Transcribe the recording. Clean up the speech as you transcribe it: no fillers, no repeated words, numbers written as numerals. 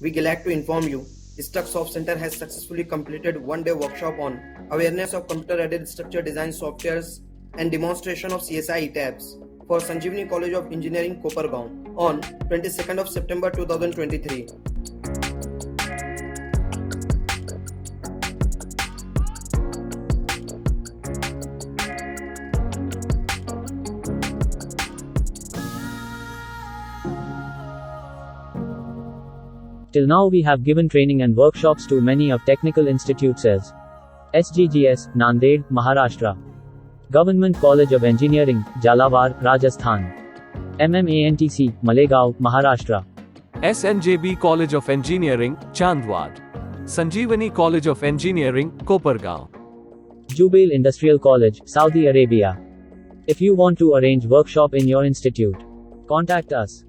We glad to inform you, Soft Center has successfully completed one-day workshop on awareness of computer-aided structure design softwares and demonstration of CSI ETABS for Sinjivni College of Engineering, Kopargaon on 22nd of September 2023. Till now we have given training and workshops to many of technical institutes as SGGS, Nanded, Maharashtra; Government College of Engineering, Jalawar, Rajasthan; MMANTC, Malegaon, Maharashtra; SNJB College of Engineering, Chandwad; Sinjivni College of Engineering, Kopargaon; Jubail Industrial College, Saudi Arabia. If you want to arrange workshop in your institute, contact us.